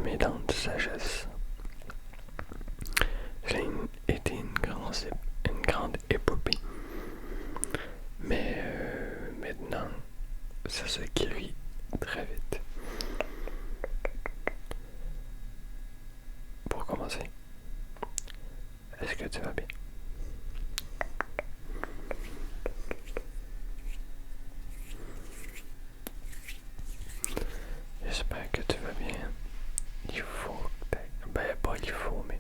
mes dents de sagesse. Ça a été une grande épopée. Mais maintenant, ça se guérit très vite. Pour commencer, est-ce que tu vas bien? J'espère que tu vas bien. Il faut, ben pas il faut, mais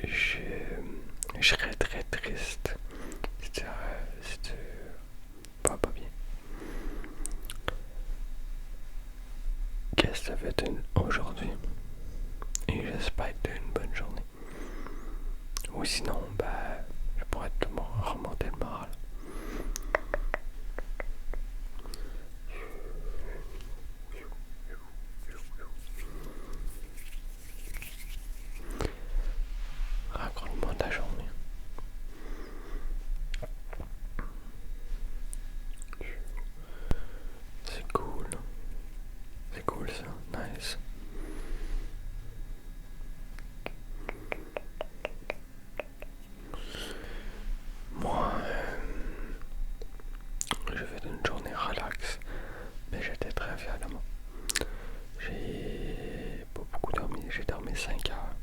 je serais très triste si tu vas pas bien. Qu'est-ce que ça fait aujourd'hui? Et j'espère que tu as une bonne journée. Ou sinon, ben, je pourrais te remonter le moral. Raconte-moi ta journée. C'est cool. C'est cool ça. Nice. Moi, j'ai fait une journée relax, mais j'étais très fier de moi. J'ai pas beaucoup dormi, j'ai dormi 5 heures.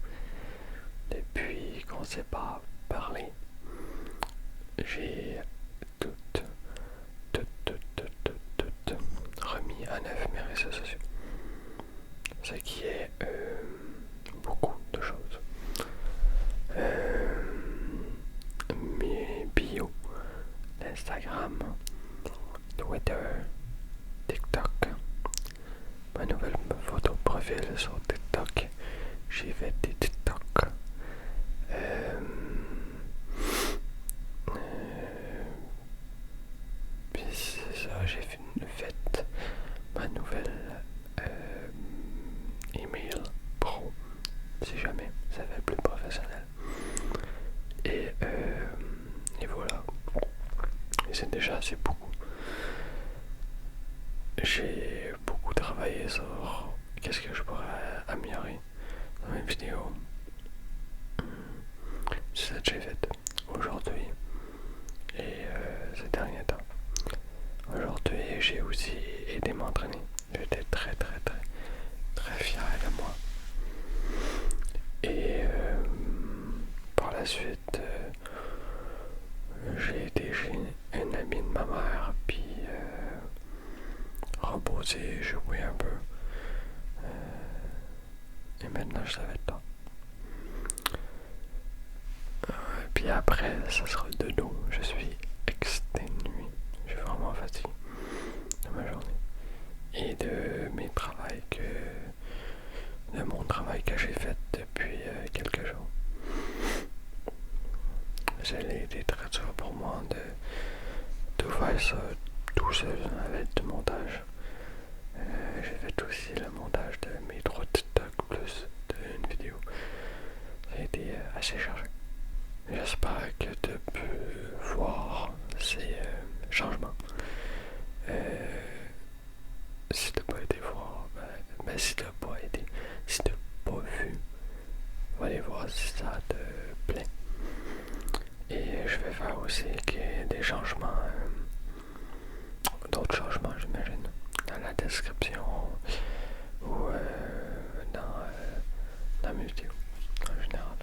Depuis qu'on s'est pas parlé, j'ai tout remis à neuf mes réseaux sociaux. Ce qui est beaucoup de choses. Mes bios d'Instagram, Twitter, TikTok, ma nouvelle photo de profil sur TikTok. J'ai fait des TikTok. Puis c'est ça, j'ai fait ma nouvelle email pro, si jamais ça fait plus professionnel. Et voilà. Et c'est déjà assez beaucoup. J'ai beaucoup travaillé sur qu'est-ce que je pourrais améliorer dans mes vidéos. C'est ça que j'ai fait aujourd'hui et ces derniers temps. Aujourd'hui, j'ai aussi aidé m'entraîner. J'étais très fier de moi. Et par la suite, j'ai été chez un ami de ma mère, puis reposer, jouer un peu. Et maintenant, je savais le temps. Puis après, ça sera le dodo. Je suis exténué. Je suis vraiment fatigué de ma journée. Et de mon travail que j'ai fait depuis quelques jours. Ça a été très dur pour moi de faire ça tout seul avec du montage. J'ai fait aussi le montage de mes 3 TikTok plus d'une vidéo. Ça a été assez chargé. J'espère que tu peux voir ces changements. Si tu n'as pas été voir, si tu n'as pas été, si tu n'as pas vu, va aller voir si ça te plaît. Et je vais faire aussi des changements, d'autres changements j'imagine, dans la description ou dans mes vidéos en général.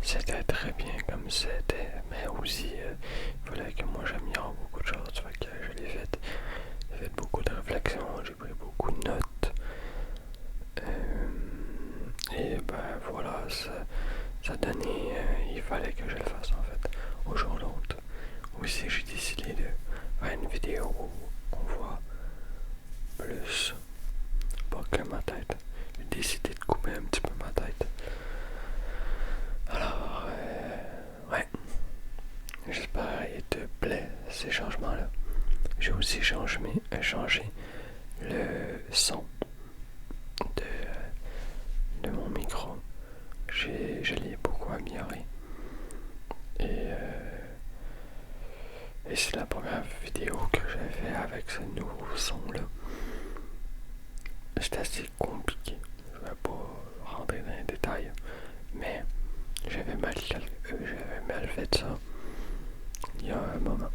C'était très bien comme c'était, mais aussi il fallait que moi j'améliore beaucoup de choses, fait que je l'ai fait. J'ai fait beaucoup de réflexions, j'ai pris beaucoup de notes. Et ben voilà, ça donnait, il fallait que je le fasse en fait, au jour ou l'autre. Aussi j'ai décidé de faire une vidéo où on voit plus, pas que ma tête. J'ai décidé de couper un petit peu ma tête. Alors, ouais, j'espère qu'il te plaît ces changements-là. J'ai aussi changé le son de mon micro. Je l'ai beaucoup amélioré. Et c'est la première vidéo que j'ai fait avec ce nouveau son-là. C'est assez compliqué. Je vais pas rentrer dans les détails, mais j'avais mal fait ça il y a un moment.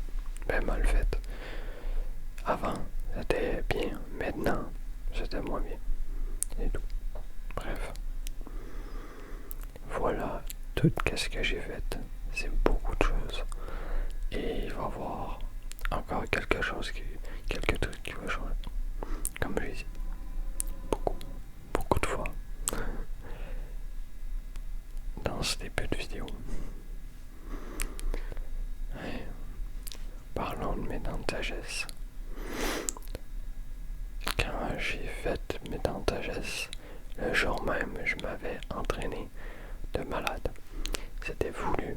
Ben mal fait. Avant, c'était bien. Maintenant, c'était moins bien. Et tout. Bref. Voilà tout ce que j'ai fait. C'est beaucoup de choses. Et il va y avoir encore quelques trucs qui vont changer. Comme je l'ai dit. Beaucoup de fois. Dans ce début de vidéo. Ouais. Parlons de mes dents de sagesse. Quand j'ai fait mes dents de sagesse, le jour même, je m'avais entraîné de malade. C'était voulu,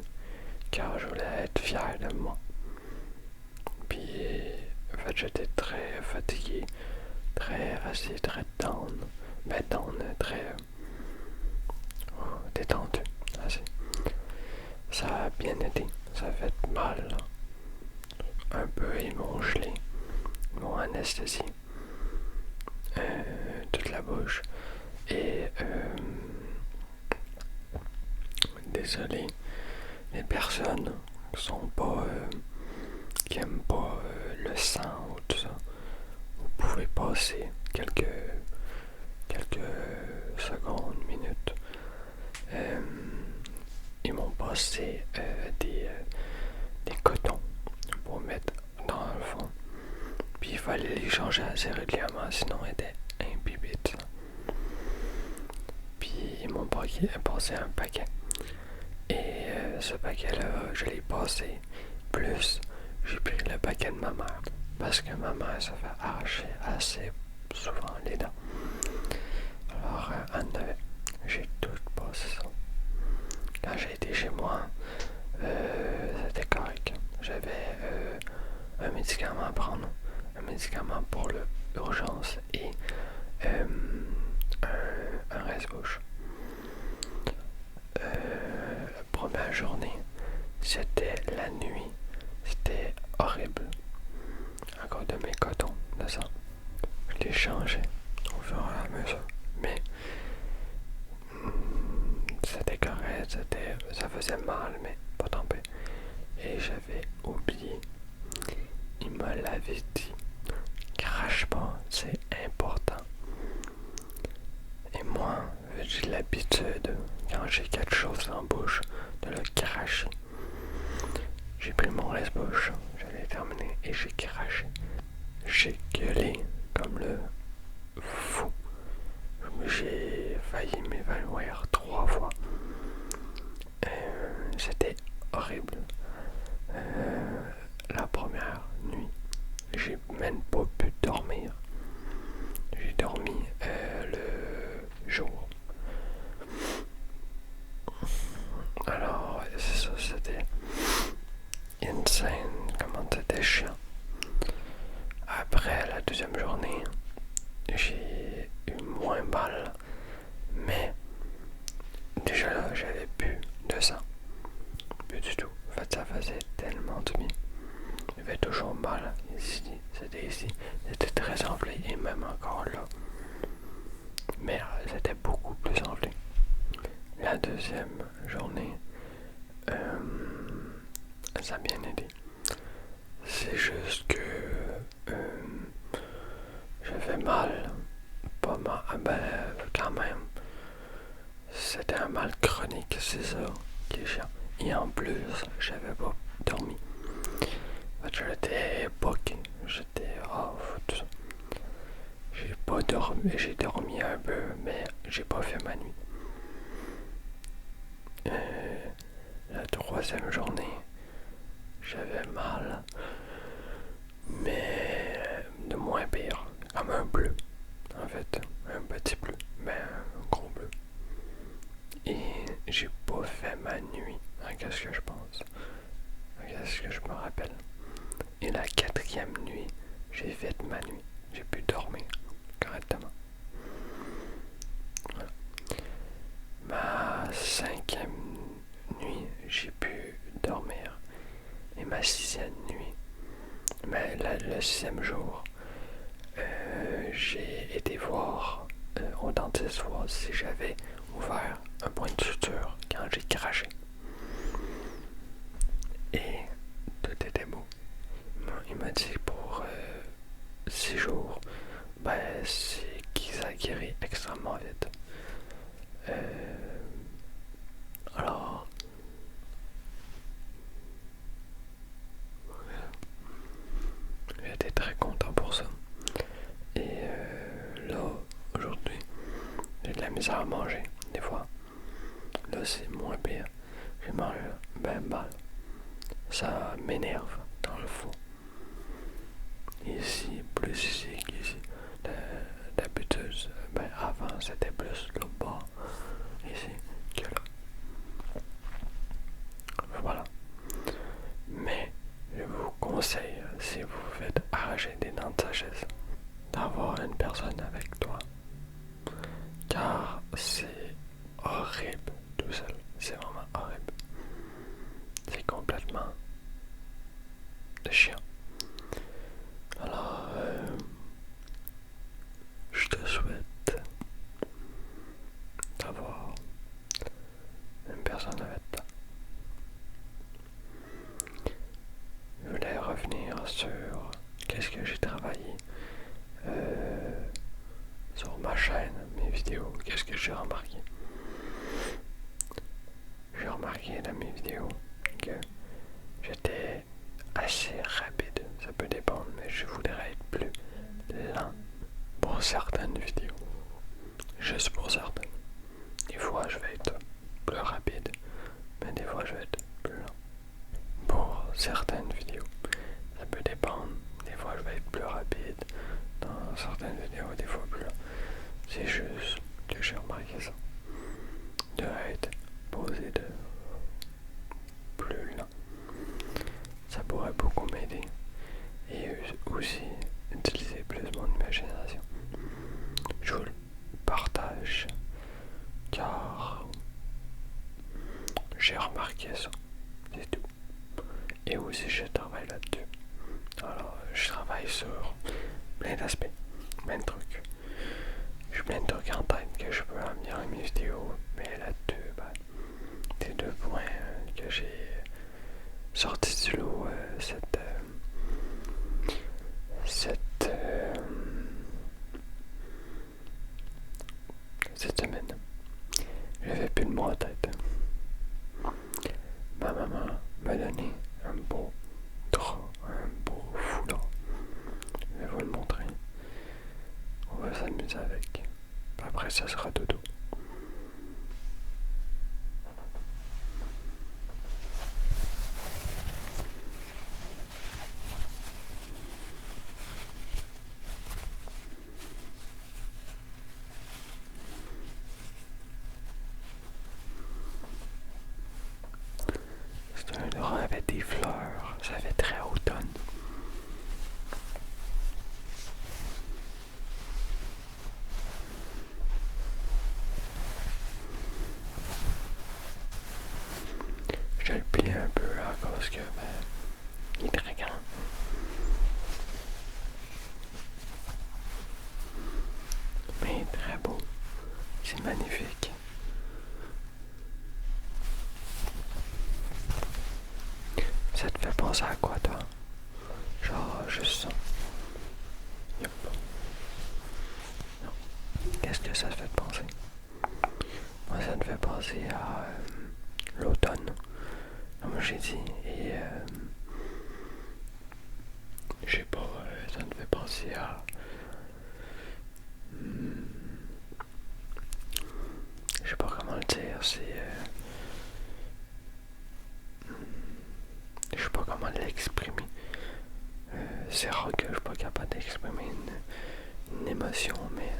car je voulais être fier de moi. Puis, en fait, j'étais très fatigué, très down, mais down, très détendu, assez. Ça a bien été, ça a fait mal, là. Un peu, ils m'ont gelé, ils m'ont anesthésié, toute la bouche, et désolé, les personnes qui aiment pas le sang ou tout ça, vous pouvez passer quelques secondes, minutes. Ils m'ont passé des cotons pour mettre dans le fond. Puis il fallait les changer assez régulièrement, sinon ils étaient imbibés. Puis ils m'ont passé un paquet. Et ce paquet-là, je l'ai passé. Plus, j'ai pris le paquet de ma mère. Parce que ma mère se fait arracher assez souvent les dents. Alors, j'ai tout passé ça. Quand j'ai été chez moi, c'était correct. J'avais un médicament à prendre. Un médicament pour l'urgence et un reste-bouche. La première journée, c'était la nuit. C'était horrible. À cause de mes cotons de sang. Je les changeais au fur et à mesure. Mais c'était correct, ça faisait mal, mais pas tant pis. Et j'avais oublié. Il me l'avait dit. Crache pas, c'est important. Et moi, j'ai l'habitude, quand j'ai quelque chose en bouche, de le cracher. J'ai pris mon reste-bouche, je l'ai terminé et j'ai craché. J'ai gueulé comme le fou. J'ai failli m'évanouir 3 fois. C'était horrible. La première nuit, j'ai même pas pu dormir. J'ai dormi le jour. Alors, c'est ça, c'était insane, comment c'était chiant. Après la deuxième journée, j'ai eu moins mal, mais déjà là, j'avais plus de sang. Plus du tout. En fait, ça faisait tellement de bien. J'avais toujours mal ici, c'était très enflé et même encore là. Mais c'était beaucoup plus enflé. La deuxième journée, ça a bien aidé. C'est juste que j'avais mal, pas mal, quand même. C'était un mal chronique, c'est ça qui est chiant. Et en plus, j'avais pas dormi. J'étais poqué, j'étais off, tout ça. J'ai pas dormi, j'ai dormi un peu, mais j'ai pas fait ma nuit. La troisième journée, j'avais mal, mais de moins pire, comme un bleu, en fait, un petit bleu, mais un gros bleu. Et j'ai pas fait ma nuit, qu'est-ce que je pense, qu'est-ce que je me rappelle. Et la quatrième nuit, j'ai fait ma nuit, j'ai pu dormir correctement. Voilà. Ma cinquième nuit, j'ai pu dormir. Et ma sixième nuit, mais 6e jour, j'ai été voir au dentiste voir si j'avais ouvert un point de suture quand j'ai craché. Et tout était beau. Il m'a dit pour 6 jours, c'est qu'il ça guérit extrêmement vite. Alors, j'étais très content pour ça. Et là, aujourd'hui, j'ai de la misère à manger, des fois. Là, c'est moins pire. J'ai mangé ben mal. Ça m'énerve, dans le fond. Ici, plus ici qu'ici. D'habitude, avant, c'était plus le bas, ici, que là. Voilà. Mais, je vous conseille, si vous faites arracher des dents de sagesse, d'avoir une personne avec toi. Car c'est horrible tout seul. C'est vraiment horrible. C'est complètement chiant. Alors, je te souhaite d'avoir une personne avec toi. Je voulais revenir sur qu'est-ce que j'ai travaillé sur ma chaîne, mes vidéos, qu'est-ce que j'ai remarqué. J'ai remarqué dans mes vidéos que j'étais assez rapide. Ça peut dépendre, mais je voudrais être plus lent pour certaines vidéos. Juste pour certaines. Des fois, je vais être plus rapide, mais des fois, je vais être plus lent. Pour certaines vidéos, ça peut dépendre. Des fois, je vais être plus rapide dans certaines vidéos, des fois plus lent. C'est juste que j'ai remarqué ça. De être posé de plus lent. Ça pourrait beaucoup m'aider. Et aussi utiliser plus mon imagination. Je vous le partage car j'ai remarqué ça. C'est tout. Et aussi je travaille là-dessus. Alors je travaille sur plein d'aspects, plein de trucs. J'ai plein de trucs en tête que je peux améliorer mes vidéos. Mais là-dessus, c'est 2 points que j'ai sorti du lot cette semaine. J'avais plus le mot en tête. Ma maman m'a donné un beau drap, un beau foulard. Je vais vous le montrer. On va s'amuser avec. Après, ça sera dodo. C'est un drap avec des fleurs. Ça fait très automne. Je le plie un peu à cause que il est très grand. Mais très beau. C'est magnifique. Ça te fait penser à quoi, toi? Genre, juste ça. Yep. Non. Qu'est-ce que ça te fait penser? Moi, ça me fait penser à l'automne, comme j'ai dit. Et je sais pas, ça me fait penser à je sais pas comment le dire, je sais pas comment l'exprimer. C'est rare que je suis pas capable d'exprimer une émotion, mais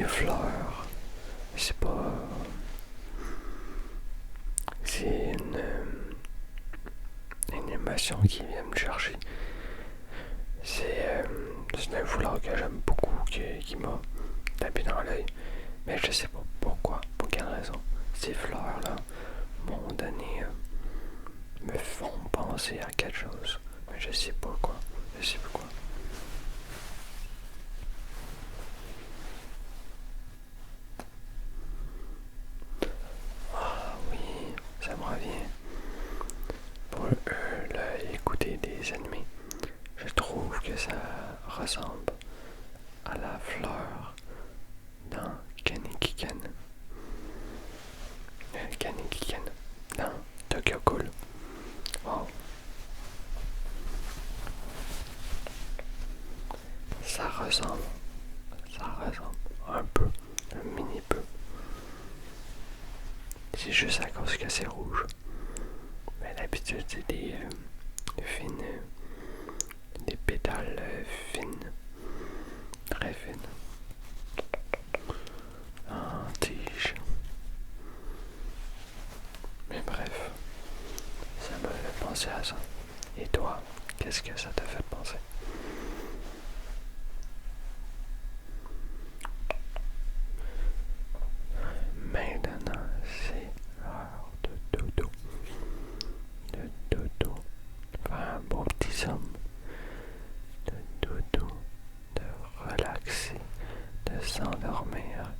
fleurs. C'est pas... C'est une émotion qui vient me chercher. C'est un foulard que j'aime beaucoup, qui m'a tapé dans l'œil. Mais je sais pas pourquoi, pour quelle raison. Ces fleurs-là m'ont donné, me font penser à quelque chose. Mais je sais pas quoi. Je sais pas quoi. Ah oui, ça me revient. Pour écouter des ennemis, je trouve que ça ressemble à la fleur dans Kanekiken. Kanekiken dans Tokyo Ghoul. Wow. Ça ressemble un peu, un mini peu. C'est juste à cause que c'est rouge. Mais d'habitude, c'est des fines, des pétales fines, très fines, en tige. Mais bref, ça me fait penser à ça. Et toi, qu'est-ce que ça t'a fait penser? Maintenant, c'est l'heure de dodo. De dodo. Faire un bon petit somme. De dodo. De relaxer. De s'endormir.